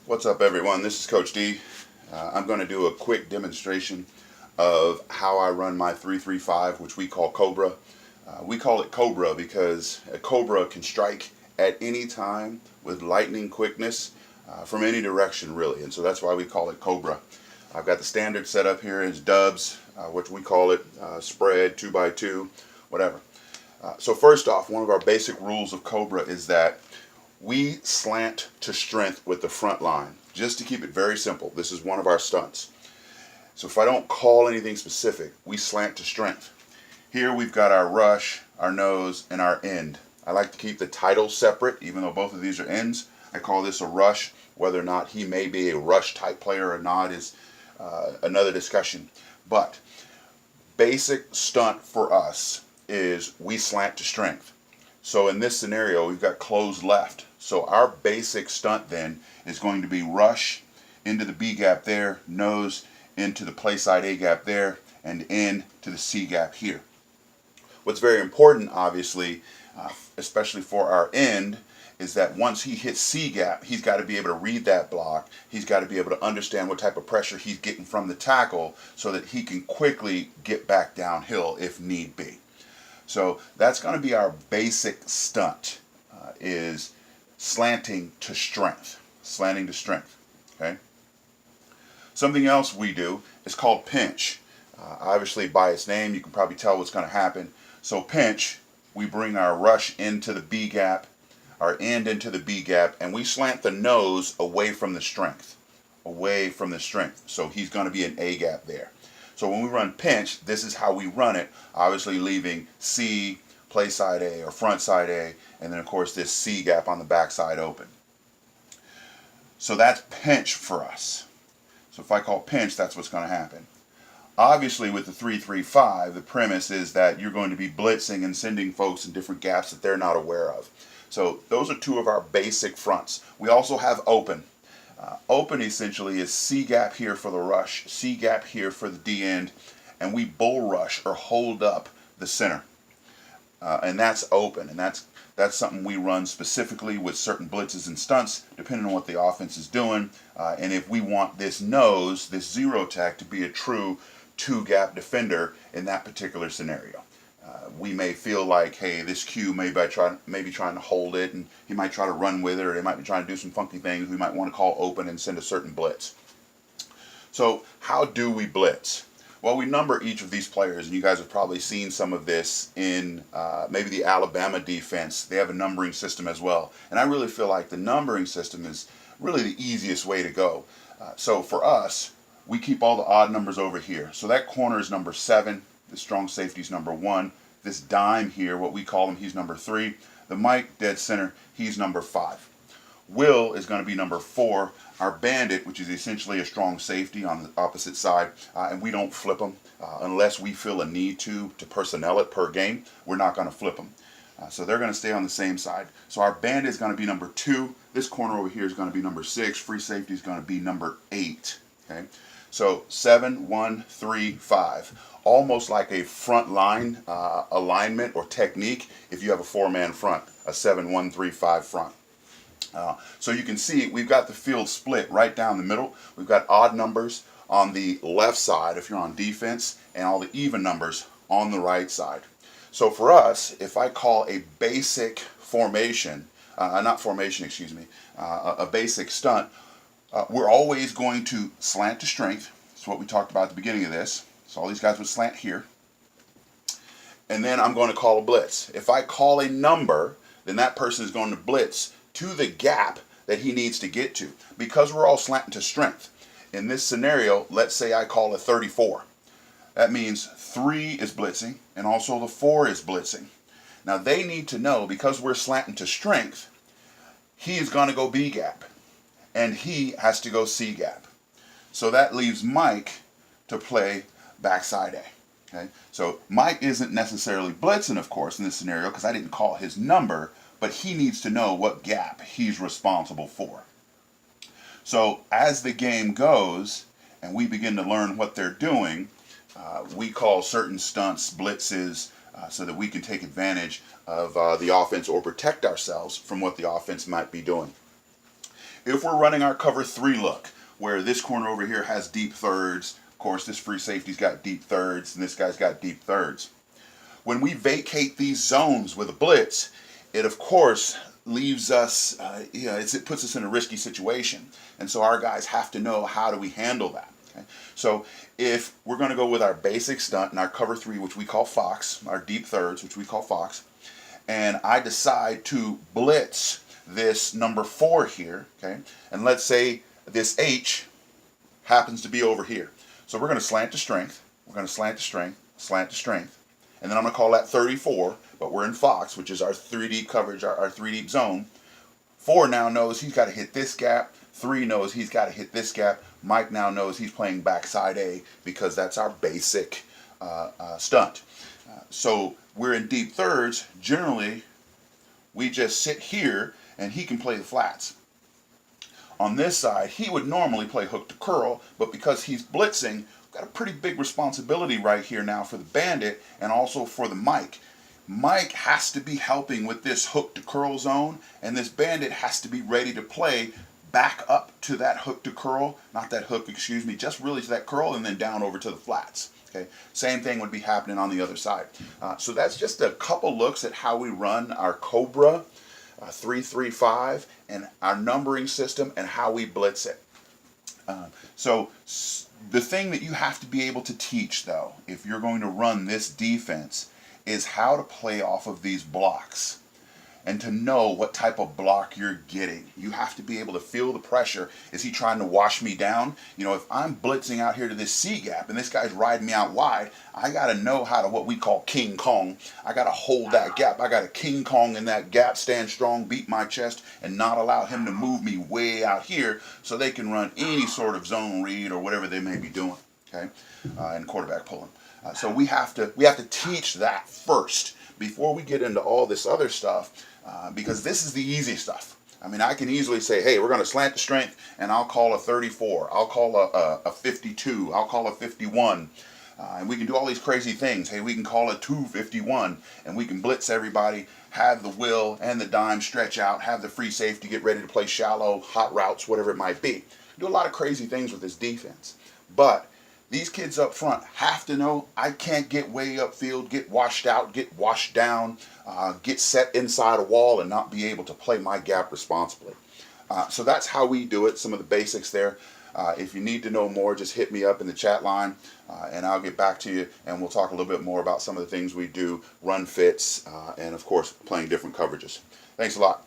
What's up, everyone? This is Coach D. I'm going to do a quick demonstration of how I run my 3-3-5, which we call COBRA. We call it COBRA because a COBRA can strike at any time with lightning quickness from any direction, really, and so that's why we call it COBRA. I've got the standard set up here as dubs, which we call it spread, 2x2, whatever. So first off, one of our basic rules of COBRA is that we slant to strength with the front line. Just to keep it very simple, this is one of our stunts. So if I don't call anything specific, we slant to strength. Here we've got our rush, our nose, and our end. I like to keep the titles separate, even though both of these are ends. I call this a rush. Whether or not he may be a rush type player or not is another discussion. But basic stunt for us is we slant to strength. So in this scenario, we've got closed left. So our basic stunt then is going to be rush into the B gap there, nose into the play side A gap there, and in to the C gap here. What's very important, obviously, especially for our end, is that once he hits C gap, he's got to be able to read that block. He's got to be able to understand what type of pressure he's getting from the tackle so that he can quickly get back downhill if need be. So that's going to be our basic stunt, is slanting to strength. Slanting to strength. Okay. Something else we do is called pinch. Obviously, by its name, you can probably tell what's going to happen. So pinch, we bring our rush into the B gap, our end into the B gap, and we slant the nose away from the strength. Away from the strength. So he's going to be an A gap there. So when we run pinch, this is how we run it, obviously leaving C, play side A, or front side A, and then of course this C gap on the back side open. So that's pinch for us. So if I call pinch, that's what's going to happen. Obviously with the 3-3-5, the premise is that you're going to be blitzing and sending folks in different gaps that they're not aware of. So those are two of our basic fronts. We also have open. Open essentially is C gap here for the rush, C gap here for the D end, and we bull rush or hold up the center. And that's open, and that's something we run specifically with certain blitzes and stunts, depending on what the offense is doing. And if we want this nose, this zero tech, to be a true two-gap defender in that particular scenario. We may feel like, hey, this Q may be trying to hold it, and he might try to run with it, or he might be trying to do some funky things. We might want to call open and send a certain blitz. So how do we blitz? Well, we number each of these players, and you guys have probably seen some of this in maybe the Alabama defense. They have a numbering system as well, and I really feel like the numbering system is really the easiest way to go. So for us, we keep all the odd numbers over here. So that corner is number 7. The strong safety is number 1. This dime here, what we call him, he's number 3. The Mike, dead center, he's number 5. Will is going to be number 4. Our bandit, which is essentially a strong safety on the opposite side, and we don't flip them unless we feel a need to personnel it per game. We're not going to flip them. So they're going to stay on the same side. So our bandit is going to be number 2. This corner over here is going to be number 6. Free safety is going to be number 8. Okay. So 7, 1, 3, 5. Almost like a front line alignment or technique if you have a 4-man front, a 7, 1, 3, 5 front. So you can see we've got the field split right down the middle. We've got odd numbers on the left side if you're on defense, and all the even numbers on the right side. So for us, if I call a basic formation, a basic stunt, we're always going to slant to strength. That's what we talked about at the beginning of this. So all these guys would slant here. And then I'm going to call a blitz. If I call a number, then that person is going to blitz to the gap that he needs to get to, because we're all slanting to strength. In this scenario, let's say I call a 34. That means 3 is blitzing, and also the 4 is blitzing. Now they need to know, because we're slanting to strength, he is going to go B gap, and he has to go C gap. So that leaves Mike to play backside A. Okay? So Mike isn't necessarily blitzing, of course, in this scenario, because I didn't call his number, but he needs to know what gap he's responsible for. So as the game goes and we begin to learn what they're doing, we call certain stunts blitzes so that we can take advantage of the offense or protect ourselves from what the offense might be doing. if we're running our cover 3 look, where this corner over here has deep thirds, of course this free safety's got deep thirds, and this guy's got deep thirds. When we vacate these zones with a blitz, it of course leaves us, it puts us in a risky situation. And so our guys have to know, how do we handle that? Okay? So if we're going to go with our basic stunt and our cover 3, which we call Fox, our deep thirds, which we call Fox, and I decide to blitz this number 4 here, okay, and let's say this H happens to be over here. So we're going to slant to strength, we're going to slant to strength, slant to strength, and then I'm going to call that 34, but we're in Fox, which is our 3 deep coverage, our 3 deep zone. 4 now knows he's got to hit this gap, 3 knows he's got to hit this gap. Mike now knows he's playing backside A because that's our basic stunt. So we're in deep thirds. Generally, we just sit here and he can play the flats. On this side, he would normally play hook to curl, but because he's blitzing, we've got a pretty big responsibility right here now for the bandit and also for the Mike. Mike has to be helping with this hook to curl zone, and this bandit has to be ready to play back up to that hook to curl, not that hook, excuse me, just really to that curl and then down over to the flats. Okay, same thing would be happening on the other side. So that's just a couple looks at how we run our COBRA 335 and our numbering system and how we blitz it. So the thing that you have to be able to teach, though, if you're going to run this defense, is how to play off of these blocks and to know what type of block you're getting. You have to be able to feel the pressure. Is he trying to wash me down? You know, if I'm blitzing out here to this C gap and this guy's riding me out wide, I got to know how to, what we call King Kong. I got to hold that gap. I got to King Kong in that gap, stand strong, beat my chest, and not allow him to move me way out here so they can run any sort of zone read or whatever they may be doing, okay, and quarterback pulling. So we have to teach that first before we get into all this other stuff, because this is the easy stuff. I mean, I can easily say, hey, we're going to slant the strength, and I'll call a 34, I'll call a 52, I'll call a 51, and we can do all these crazy things. Hey, we can call a 251, and we can blitz everybody, have the will and the dime stretch out, have the free safety get ready to play shallow, hot routes, whatever it might be. Do a lot of crazy things with this defense. But these kids up front have to know, I can't get way upfield, get washed out, get washed down, get set inside a wall and not be able to play my gap responsibly. So that's how we do it, some of the basics there. If you need to know more, just hit me up in the chat line and I'll get back to you, and we'll talk a little bit more about some of the things we do, run fits, and of course playing different coverages. Thanks a lot.